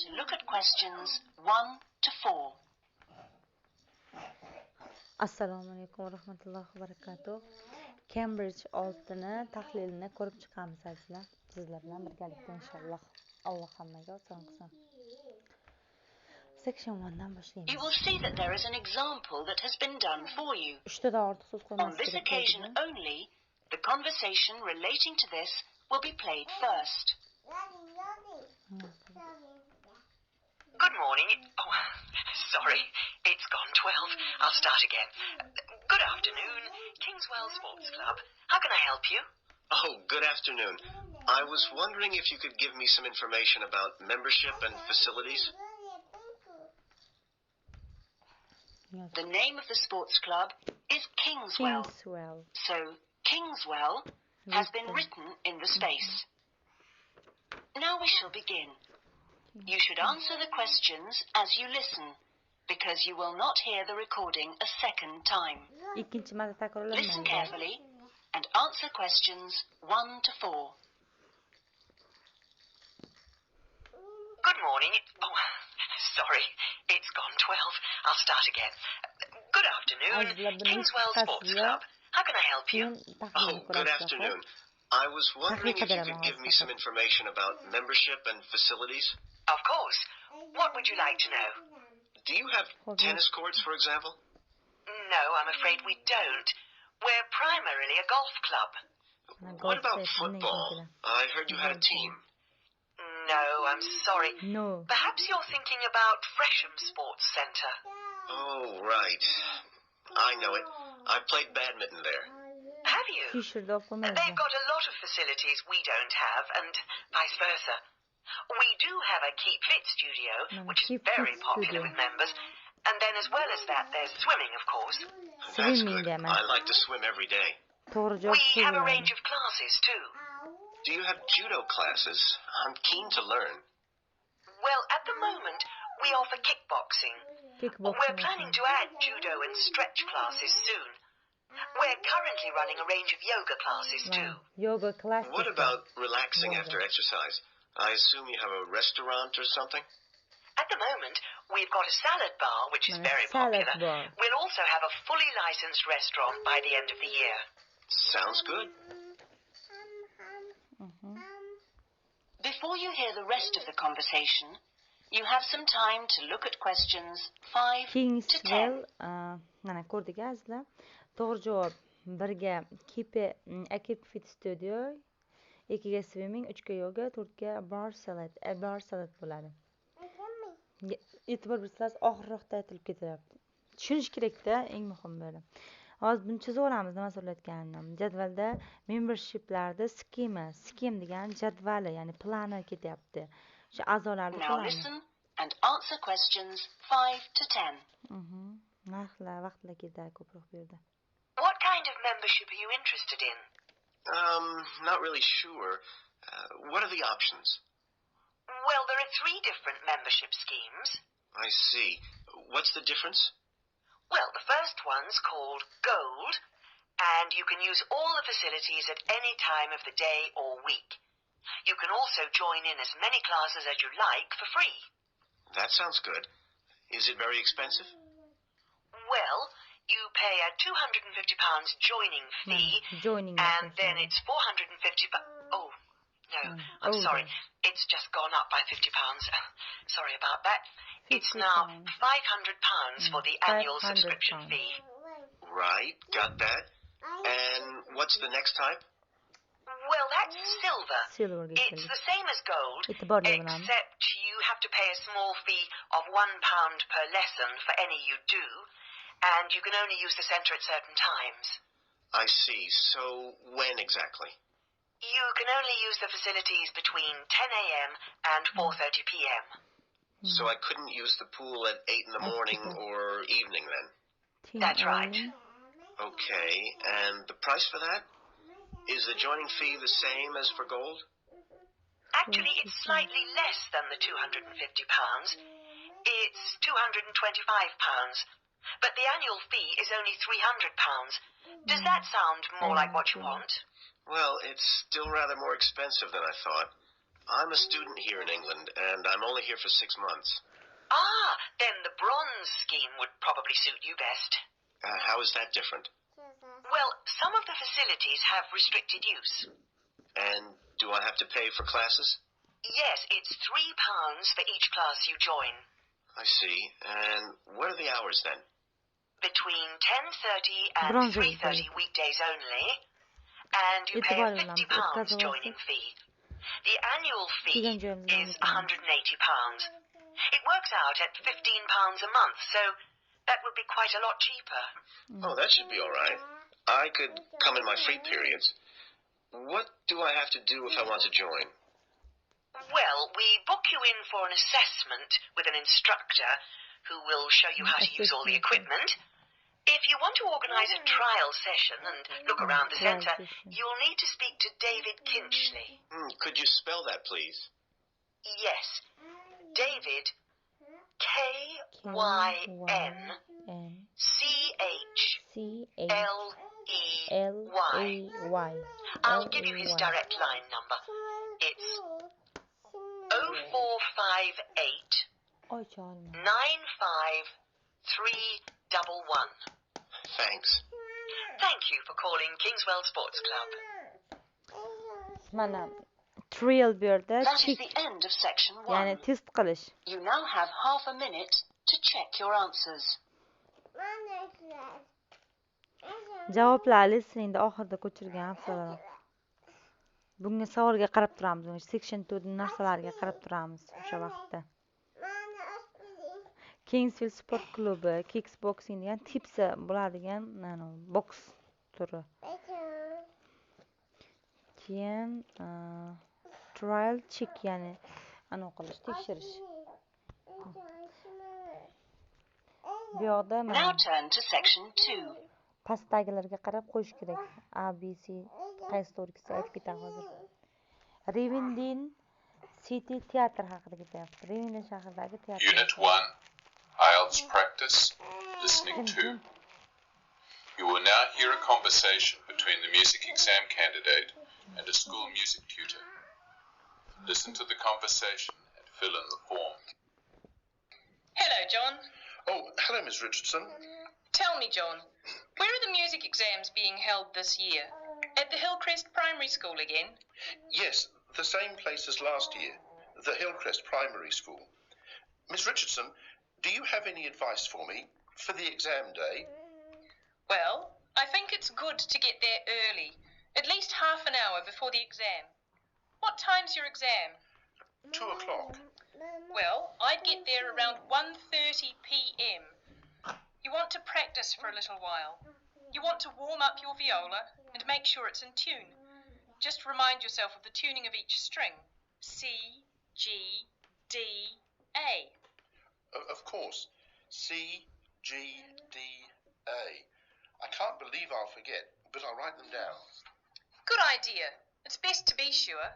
to look at questions 1 to 4. Assalomu alaykum va rahmatullohi va barakatuh. Cambridge 6ni tahlilini ko'rib chiqamiz azizlar. Sizlar bilan birgalikda inshaalloh. Alloh hammaga oson qilsin. Section 1dan boshlaymiz. You will see that there is an example that has been done for you. On this occasion only, the conversation relating to this will be played first. Good morning. Oh, sorry. It's gone 12. I'll start again. Good afternoon. Kingswell Sports Club. How can I help you? Oh, good afternoon. I was wondering if you could give me some information about membership and facilities. The name of the sports club is Kingswell. So, Kingswell has been written in the space. Now we shall begin. You should answer the questions as you listen, because you will not hear the recording a second time. Listen carefully and answer questions 1 to 4. Good morning. Oh, sorry. It's gone 12. I'll start again. Good afternoon. Kingswell Sports Club. How can I help you? Oh, good afternoon. I was wondering if you could give me some information about membership and facilities. Of course. What would you like to know? Do you have tennis courts, for example? No, I'm afraid we don't. We're primarily a golf club. What about football? I heard you had a team. No, I'm sorry. No. Perhaps you're thinking about Fresham Sports Centre. Oh, right. I know it. I played badminton there. Have you? They've got a lot of facilities we don't have, and vice versa. We do have a Keep Fit studio, which is very popular with members. And then as well as that, there's swimming, of course. That's good. I like to swim every day. We have a range of classes, too. Do you have judo classes? I'm keen to learn. Well, at the moment, we offer kickboxing. We're planning to add judo and stretch classes soon. We're currently running a range of yoga classes, too. Yoga classes. What about relaxing after exercise? I assume you have a restaurant or something? At the moment, we've got a salad bar, which is very popular. We'll also have a fully licensed restaurant by the end of the year. Sounds good. Before you hear the rest of the conversation, you have some time to look at questions 5 to 10. Mana ko'rdik azizlar. To'g'ri javob 1ga Keep Fit Studio, 2ga swimming, 3ga yoga, 4ga bar salad bo'ladi. E'tibor bersalaringiz oxirroqda aytilib ketyapti. Tushunish kerak-da, eng muhim bo'ladi. Hozir buni chizib olamiz nima so'ralayotganini. Jadvalda membershiplarda skim degan jadvali, ya'ni plani ketyapti. O'sha a'zolarni Now listen and answer questions 5 to 10. Narxlar, vaqtlar ketadi ko'proq bu yerda. What kind of membership are you interested in? Not really sure. What are the options? Well, there are 3 different membership schemes. I see. What's the difference? Well, the first one's called Gold, and you can use all the facilities at any time of the day or week. You can also join in as many classes as you like for free. That sounds good. Is it very expensive? Well, you pay a £250 joining fee, and then it's £450. Oh, no, I'm sorry. It's just gone up by £50. Sorry about that. It's now £500 for the annual subscription fee. Right, got that. And what's the next type? Well, that's silver. It's the same as gold, except you have to pay a small fee of £1 per lesson for any you do, and you can only use the centre at certain times. I see. So when exactly? You can only use the facilities between 10 a.m. and 4:30 p.m. So I couldn't use the pool at 8 in the morning or evening then? That's right. Okay, and the price for that? Is the joining fee the same as for gold? Actually, it's slightly less than the £250. It's £225. But the annual fee is only £300. Does that sound more like what you want? Well, it's still rather more expensive than I thought. I'm a student here in England, and I'm only here for 6 months. Ah, then the bronze scheme would probably suit you best. How is that different? Well, some of the facilities have restricted use. And do I have to pay for classes? Yes, it's £3 for each class you join. I see. And what are the hours then? Between 10:30 and 3:30 weekdays only. And you pay a £50 joining fee. The annual fee is £180. It works out at £15 a month, so that would be quite a lot cheaper. Oh, that should be all right. I could come in my free periods. What do I have to do if I want to join? Well, we book you in for an assessment with an instructor who will show you how to use all the equipment. If you want to organise a trial session and look around the centre, you'll need to speak to David Kinchley. Could you spell that, please? Yes. David, KynchleY. I'll give you his direct line number. It's 0458 95311. Thanks. Thank you for calling Kingswell Sports Club. Mana trial bu yerda That is the end of section 1. ya'ni test qilish. You now have half a minute to check your answers. Javoblar listeningda oxirida ko'chirgan afzalroq. Bunga savolga qarab turamiz, section 2 narsalarga qarab turamiz o'sha vaqtda. Kingswell sport klubi kickboxing degan tipsi bo'ladigan boks turi. Keyin trial check ya'ni qilish, tekshirish. Bu yoqda Now turn to section 2. pastdagilarga qarab qo'yish kerak. A, B, C qaysi to'g'risi aytib ketaman hozir. Rivendin City teatr haqida ketyapti. Rivendin shahridagi teatr. Unit 1, IELTS practice, listening 2. You will now hear a conversation between the music exam candidate and a school music tutor. Listen to the conversation and fill in the form. Hello, John. Oh, hello, Miss Richardson. Tell me, John, where are the music exams being held this year? At the Hillcrest Primary School again? Yes, the same place as last year, the Hillcrest Primary School. Miss Richardson, do you have any advice for me for the exam day? Well, I think it's good to get there early, at least half an hour before the exam. What time's your exam? 2 o'clock. Well, I'd get there around 1:30 p.m. You want to practice for a little while. You want to warm up your viola and make sure it's in tune. Just remind yourself of the tuning of each string. C, G, D, A. Of course. C, G, D, A. I can't believe I'll forget, but I'll write them down. Good idea. It's best to be sure.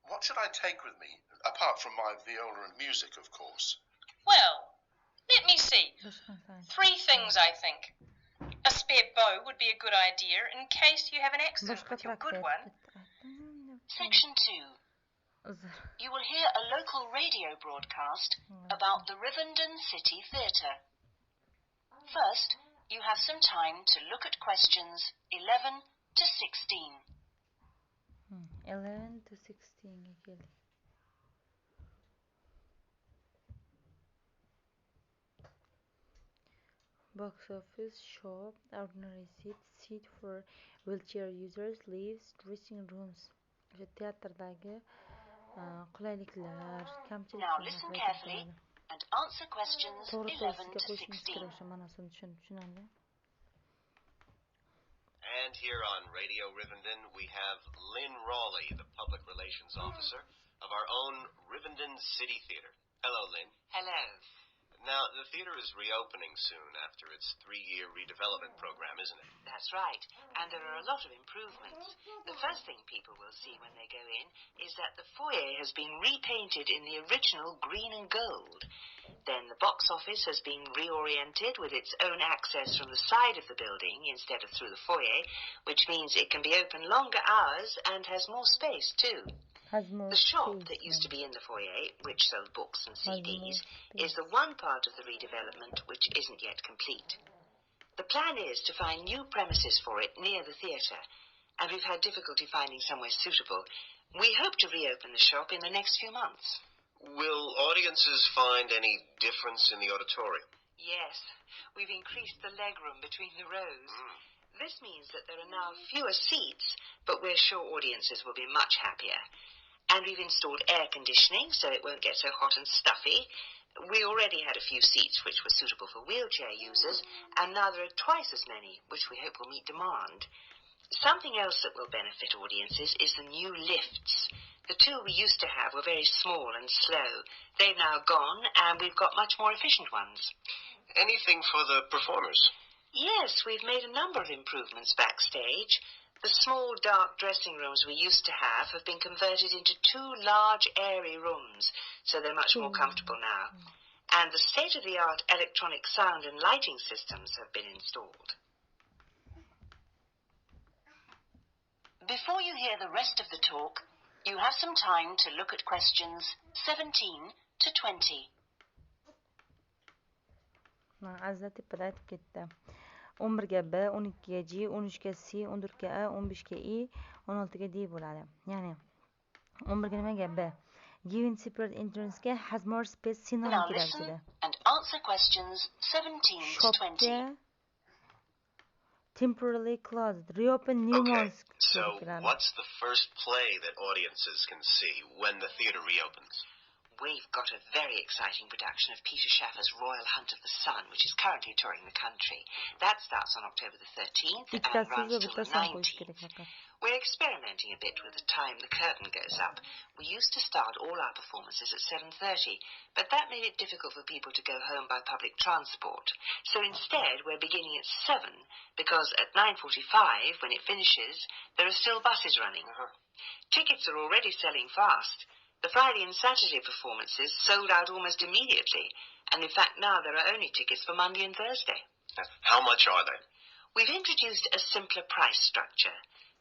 What should I take with me, apart from my viola and music, of course? Well, let me see. 3 things, I think. A spare bow would be a good idea in case you have an accident with your good one. Section 2. You will hear a local radio broadcast about the Rivendin City Theatre. First, you have some time to look at questions 11 to 16. 11 to 16 again. Box office, shop, ordinary seat for wheelchair users, lifts, dressing rooms. O'sha teatrdagi qulayliklar, kamchiliklar. Now listen carefully and answer questions 11 to 16. And here on Radio Rivendin, we have Lynn Rawley, the Public Relations Officer of our own Rivendin City Theatre. Hello, Lynn. Hello. Now, the theatre is reopening soon after its 3-year redevelopment program, isn't it? That's right. And there are a lot of improvements. The first thing people will see when they go in is that the foyer has been repainted in the original green and gold. Then the box office has been reoriented with its own access from the side of the building instead of through the foyer, which means it can be open longer hours and has more space too. The shop that used to be in the foyer, which sold books and CDs, is the one part of the redevelopment which isn't yet complete. The plan is to find new premises for it near the theatre, and we've had difficulty finding somewhere suitable. We hope to reopen the shop in the next few months. Will audiences find any difference in the auditorium? Yes, we've increased the legroom between the rows. This means that there are now fewer seats, but we're sure audiences will be much happier. And we've installed air conditioning so it won't get so hot and stuffy. We already had a few seats which were suitable for wheelchair users, and now there are twice as many, which we hope will meet demand. Something else that will benefit audiences is the new lifts. The two we used to have were very small and slow. They've now gone, and we've got much more efficient ones. Anything for the performers? Yes, we've made a number of improvements backstage. The small, dark dressing rooms we used to have been converted into two large, airy rooms, so they're much more comfortable now. And the state-of-the-art electronic sound and lighting systems have been installed. Before you hear the rest of the talk, you have some time to look at questions 17 to 20. Azza tepada aytib ketdi. 11 ga B, 12 ga G, 13 ga C, 14 ga A, 15 ga E, 16 ga D bo'ladi. Ya'ni 11 ga nimaga B? Given separate entrance ga has more space sinonim Now kerak listen edi. and answer questions 17 to 20. Shopga temporarily closed. Reopen new Okay, ones. so what's the first play that audiences can see when the theater reopens? We've got a very exciting production of Peter Shaffer's Royal Hunt of the Sun, which is currently touring the country. That starts on October the 13th and runs till the 19th. We're experimenting a bit with the time the curtain goes up. We used to start all our performances at 7:30, but that made it difficult for people to go home by public transport. So instead, we're beginning at 7, because at 9:45, when it finishes, there are still buses running. Tickets are already selling fast. The Friday and Saturday performances sold out almost immediately, and in fact now there are only tickets for Monday and Thursday. How much are they? We've introduced a simpler price structure.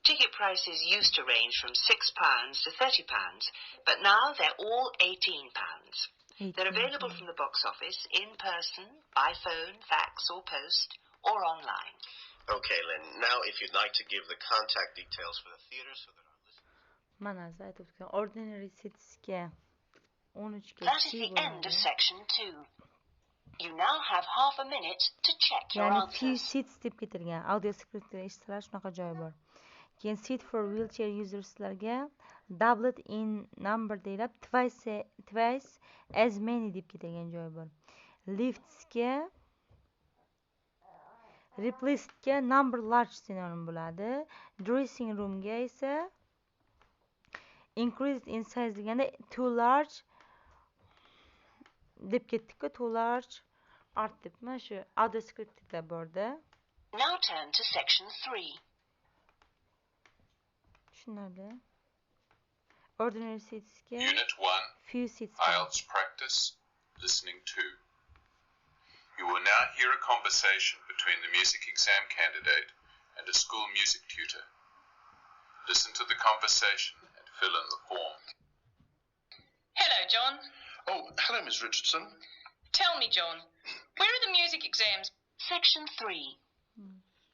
Ticket prices used to range from £6 to £30, but now they're all £18. They're available from the box office, in person, by phone, fax or post, or online. Okay, Lynn, now if you'd like to give the contact details for the theater so that Mana aytib o'tgan ordinary seatsga 13 ga That is C the end bo'ladi. of section 2. You now have half a minute to check your Ya'ni few answers. seats deb ketilgan. Audio scriptda eshitsalar shunaqa joy bor. Keyin seat for wheelchair userslarga doubled in number deyilib twice as many deb ketilgan joy bor. Liftsga replacedga number large sinonim bo'ladi. Dressing roomga esa increased in size deganda too large deb ketdik-ku, too large art deb mana shu audio scriptda borda. Now turn to section 3. Tushunadi. Ordinary seatsga Unit 1, few seats. IELTS practice, listening 2. You will now hear a conversation between the music exam candidate and a school music tutor. Listen to the conversation and fill in the form. Hello, John. Oh, hello, Miss Richardson. Tell me, John, where are the music exams? Section 3.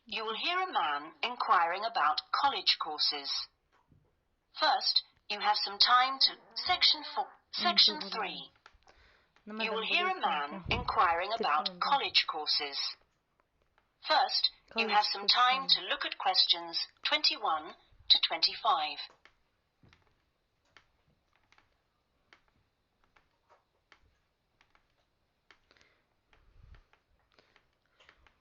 You will hear a man inquiring about college courses. First, you have some time to section 4. Section 3. You will hear a man inquiring about college courses. First, you have some time to look at questions 21 to 25.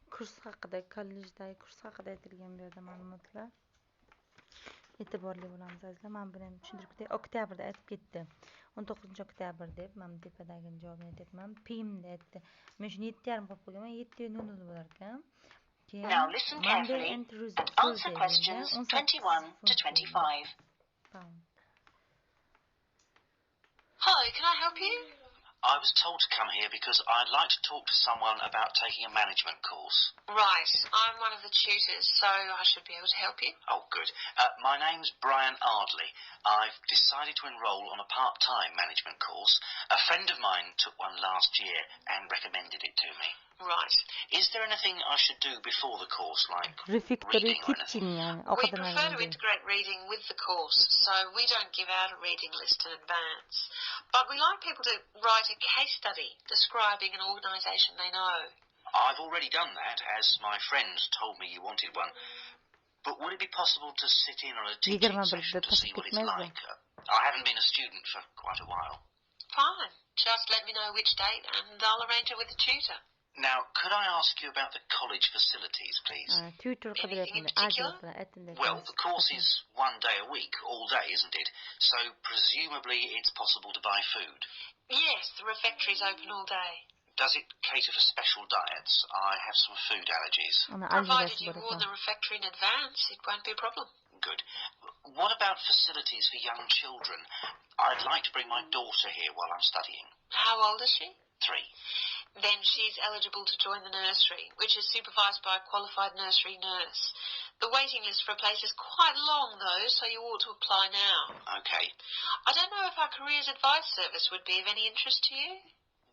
Kurs haqida, kollejdagi kurs haqida aytilgan bu yerda ma'lumotlar. E'tiborli bo'lamiz azizlar. Men buni ham tushuntirib ketay. Oktyabrda aytib ketdi. 19-oktyabr deb men tepadagi javobni aytyapman. PIMda aytdi. Men shuni 7:30 qo'yib qo'yganman. 7:00 bo'lar ekan. Now listen carefully and answer questions 21 to 25. Hi, can I help you? I was told to come here because I'd like to talk to someone about taking a management course. Right. I'm one of the tutors, so I should be able to help you. Oh, good. My name's Brian Ardley. I've decided to enrol on a part-time management course. A friend of mine took one last year and recommended it to me. Right. Is there anything I should do before the course, like Refectory reading or anything? kitchen yani. We prefer to integrate reading with the course, so we don't give out a reading list in advance. But we like people to write a case study describing an organisation they know. I've already done that, as my friends told me you wanted one. But would it be possible to sit in on a teaching session to see what it's like? I haven't been a student for quite a while. Fine. Just let me know which date and I'll arrange it with the tutor. Now, could I ask you about the college facilities, please? Tutor Anything in particular? Well, the course is 1 day a week, all day, isn't it? So presumably it's possible to buy food. Yes, the refectory's open all day. Does it cater for special diets? I have some food allergies. Provided you warn the refectory in advance, it won't be a problem. Good. What about facilities for young children? I'd like to bring my daughter here while I'm studying. How old is she? 3. Then she's eligible to join the nursery, which is supervised by a qualified nursery nurse. The waiting list for a place is quite long, though, so you ought to apply now. Okay. I don't know if our careers advice service would be of any interest to you.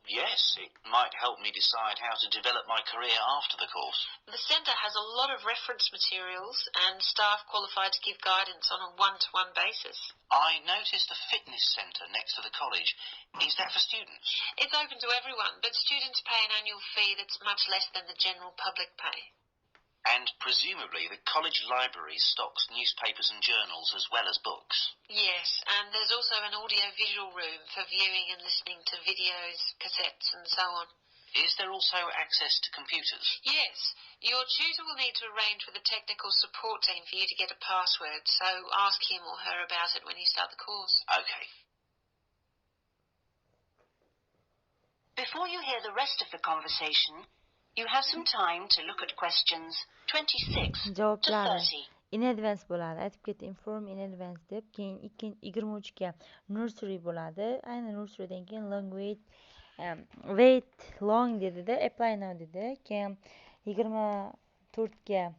Yes, it might help me decide how to develop my career after the course. The centre has a lot of reference materials and staff qualified to give guidance on a one-to-one basis. I noticed a fitness centre next to the college. Is that for students? It's open to everyone, but students pay an annual fee that's much less than the general public pay. And presumably the college library stocks newspapers and journals as well as books. Yes, and there's also an audio-visual room for viewing and listening to videos, cassettes and so on. Is there also access to computers? Yes. Your tutor will need to arrange with the technical support team for you to get a password, so ask him or her about it when you start the course. Okay. Before you hear the rest of the conversation, you have some time to look at questions 26 to 30. In advance bo'ladi. Aytib ketdi, inform in advance deb. Keyin 23 ga nursery bo'ladi. Ayni nurserydan keyin long wait long dedi-da, apply now dedi. Keyin 24 ga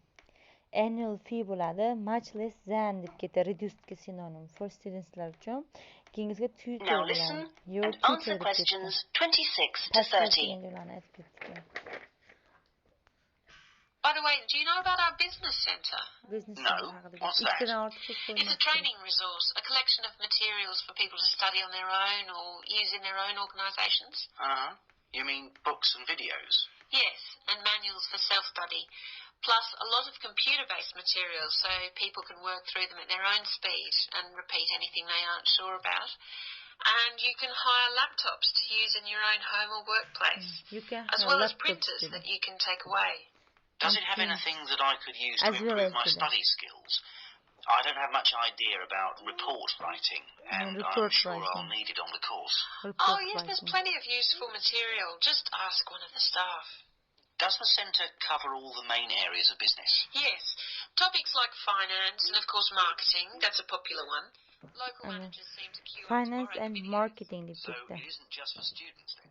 annual fee bo'ladi. Much less than deb ketdi. Reduced ga sinonim for studentslar uchun. Keyingisiga tutor Now listen and answer questions 26 to 30. By the way, do you know about our business centre? No. What's that? It's a training resource, a collection of materials for people to study on their own or use in their own organisations. You mean books and videos? Yes, and manuals for self-study, plus a lot of computer-based materials so people can work through them at their own speed and repeat anything they aren't sure about. And you can hire laptops to use in your own home or workplace, as well as printers that you can take away. Does it have anything that I could use to improve my study skills? I don't have much idea about report writing, and I'm sure I'll need it on the course. Oh, yes, there's plenty of useful material. Just ask one of the staff. Does the centre cover all the main areas of business? Yes. Topics like finance and, of course, marketing. That's a popular one. Local managers seem to queue finance and marketing. So it isn't just for students, then?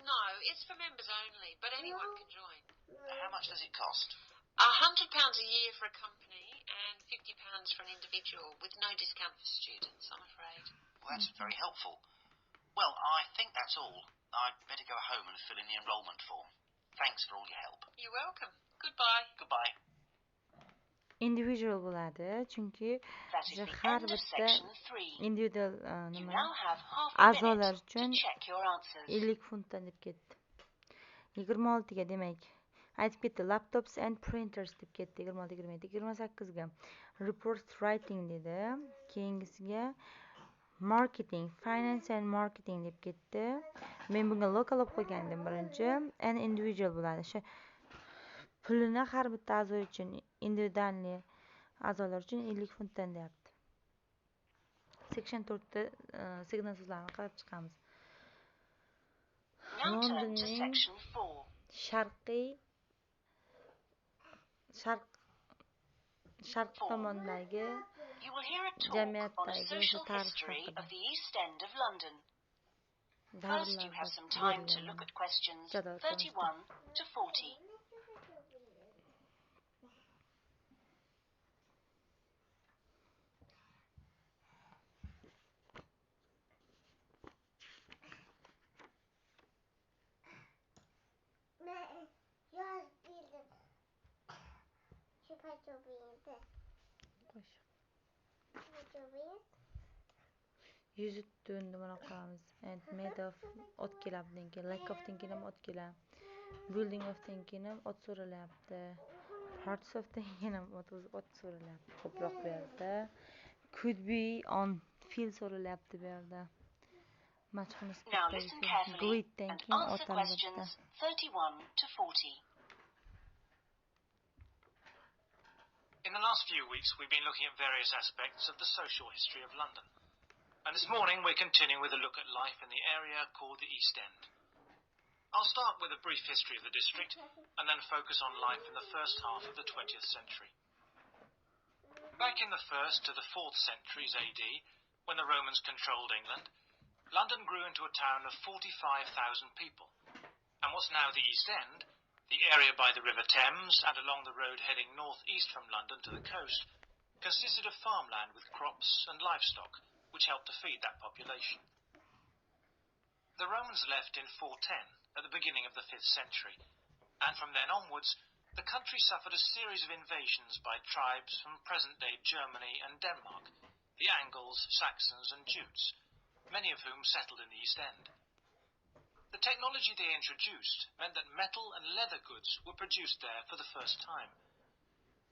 No, it's for members only, but anyone can join. How much does it cost? £100 a year for a company and £50 for an individual, with no discount for students, I'm afraid. Well, that's very helpful. Well, I think that's all. I'd better go home and fill in the enrolment form. Thanks for all your help. You're welcome. Goodbye. Goodbye. Individual bo'ladi, chunki har bitta individual a'zolar uchun 50 funtdan deb ketdi. 26 ga demak aytib ketdi, laptops and printers deb ketdi. 26 28 ga report writing dedi. Keyingisiga marketing, finance and marketing deb ketdi. Men bunga local olib qo'ygandim birinchi. And individual bo'ladi. Shu pulini har bitta a'zo uchun, individual a'zolar uchun 50 funtdan deyapti. Section 4da signal so'zlarini qarab chiqamiz. Londonning sharq tomondagi jamiyatdagi tarix haqida. First, you have some time to look at questions 31 to 40. Yüzüttüğünde bana qilamiz. And made of ot kelabdinki, lack of thinking ham ot kelab. Building of thinking ham ot so'ralyapti. Parts of thinking ham ot so'ralyapti. Ko'proq bu yerda. Could be on feel so'ralyapti bu yerda. Now listen carefully and answer questions 31 to 40. In the last few weeks, we've been looking at various aspects of the social history of London. And this morning, we're continuing with a look at life in the area called the East End. I'll start with a brief history of the district and then focus on life in the first half of the 20th century. Back in the 1st to the 4th centuries AD, when the Romans controlled England, London grew into a town of 45,000 people. And what's now the East End, the area by the River Thames and along the road heading north-east from London to the coast, consisted of farmland with crops and livestock, which helped to feed that population. The Romans left in 410, at the beginning of the 5th century, and from then onwards, the country suffered a series of invasions by tribes from present-day Germany and Denmark, the Angles, Saxons and Jutes, many of whom settled in the East End. The technology they introduced meant that metal and leather goods were produced there for the first time.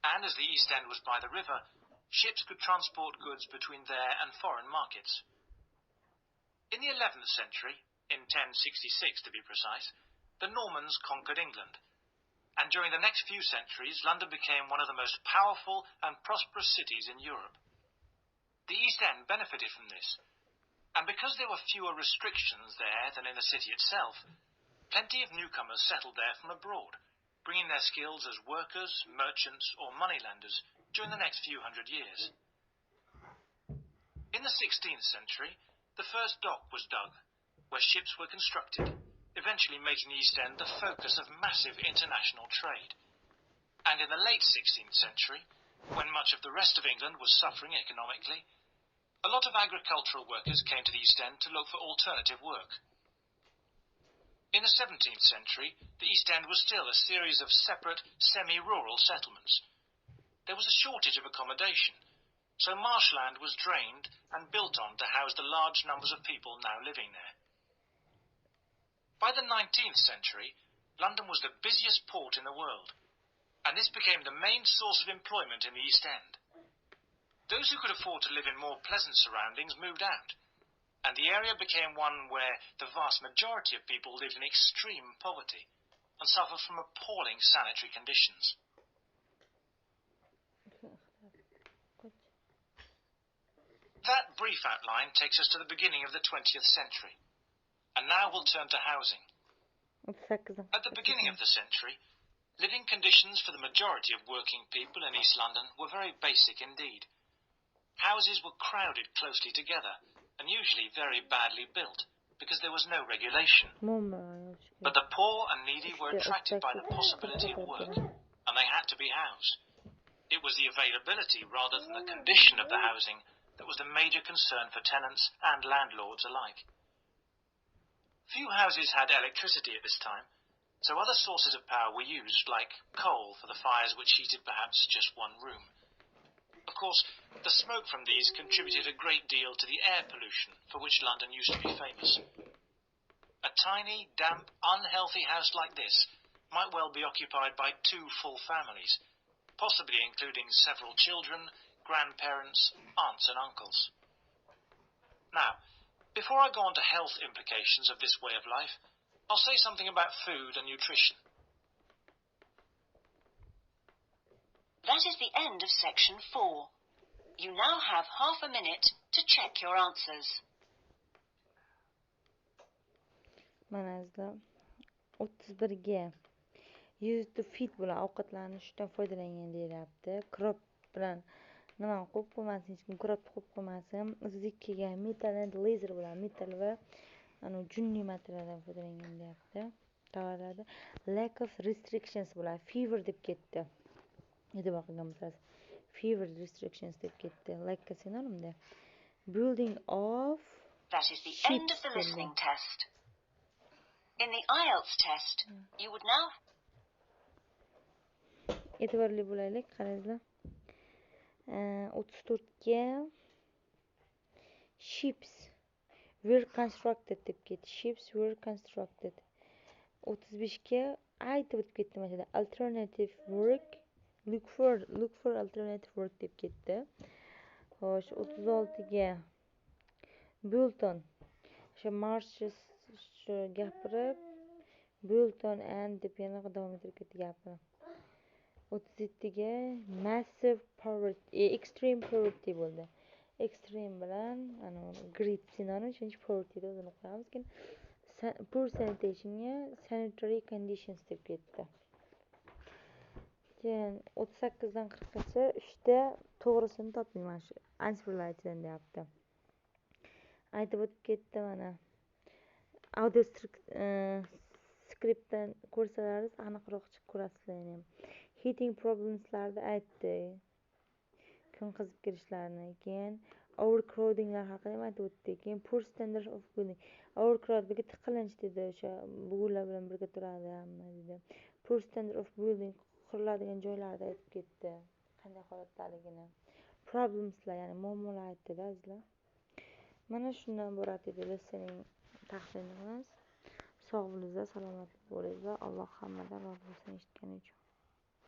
And as the East End was by the river, ships could transport goods between there and foreign markets. In the 11th century, in 1066 to be precise, the Normans conquered England. And during the next few centuries, London became one of the most powerful and prosperous cities in Europe. The East End benefited from this. And because there were fewer restrictions there than in the city itself, plenty of newcomers settled there from abroad, bringing their skills as workers, merchants, or moneylenders during the next few hundred years. In the 16th century, the first dock was dug, where ships were constructed, eventually making the East End the focus of massive international trade. And in the late 16th century, when much of the rest of England was suffering economically, a lot of agricultural workers came to the East End to look for alternative work. In the 17th century, the East End was still a series of separate, semi-rural settlements. There was a shortage of accommodation, so marshland was drained and built on to house the large numbers of people now living there. By the 19th century, London was the busiest port in the world, and this became the main source of employment in the East End. Those who could afford to live in more pleasant surroundings moved out, and the area became one where the vast majority of people lived in extreme poverty and suffered from appalling sanitary conditions. That brief outline takes us to the beginning of the 20th century, and now we'll turn to housing. At the beginning of the century, living conditions for the majority of working people in East London were very basic indeed. Houses were crowded closely together and usually very badly built because there was no regulation. But the poor and needy were attracted by the possibility of work, and they had to be housed. It was the availability rather than the condition of the housing that was the major concern for tenants and landlords alike. Few houses had electricity at this time, so other sources of power were used, like coal for the fires which heated perhaps just one room. Of course, the smoke from these contributed a great deal to the air pollution for which London used to be famous. A tiny, damp, unhealthy house like this might well be occupied by 2 full families, possibly including several children, grandparents, aunts and uncles. Now, before I go on to health implications of this way of life, I'll say something about food and nutrition. That is the end of section 4. You now have half a minute to check your answers. Manazda 31ga use to feed bilan ovqatlanishdan foydalangan deyilyapti. Crop bilan nima qo'yib qo'ymasin, hech kim crop qo'yib qo'ymasin. 32ga metal and laser bilan metal va ana junniy materialdan foydalangan deyapti. Tovarlarda lack of restrictions bo'ladi. Fever deb ketdi. E'tibor qilgan bo'lsangiz, fever restrictions deb ketdi. Like sinonimda. Building of That is the end of the listening test. In the IELTS test, you would now e'tiborli bo'laylik, qaranglar. 34 ga ships were constructed deb ketdi. Ships were constructed. 35 ga aytib o'tib ketdi mana alternative work. Look for alternative work deb ketdi. Xo'sh, 36 ga Bulton. O'sha marshes gapirib Bulton and deb yana davom ettirib ketdi gapni. 37 ga massive poverty, extreme poverty bo'ldi. Extreme bilan ana great sinonim, chunki poverty da o'zini qo'yamiz. Keyin poor sanitation-ga sanitary conditions deb ketdi. Keyin 38 dan 40 gacha 3 ta to'g'risini toping mana shu answerlardan deyapti. Aytib o'tib ketdi mana. Audio scriptdan ko'rsalaringiz aniqroq chiqib ko'rasizlar ham. Heating problemslarni aytdi. Kun qizib kirishlarini, keyin overcrowdinglar haqida ham aytib o'tdi. Keyin poor standard of living. Overcrowd bu tiqilinch dedi, o'sha bug'ular bilan birga turadi hamma dedi. Poor standard of living quriladigan joylarda aytib ketdi. Qanday holatdaligini. Problemslar, ya'ni muammolar aytdi-da azizlar. Mana shundan iborat edi listening tahlilimiz. Sog' bo'linglar, salomat bo'linglar. Alloh hammadan rozi bo'lsin eshitganing uchun.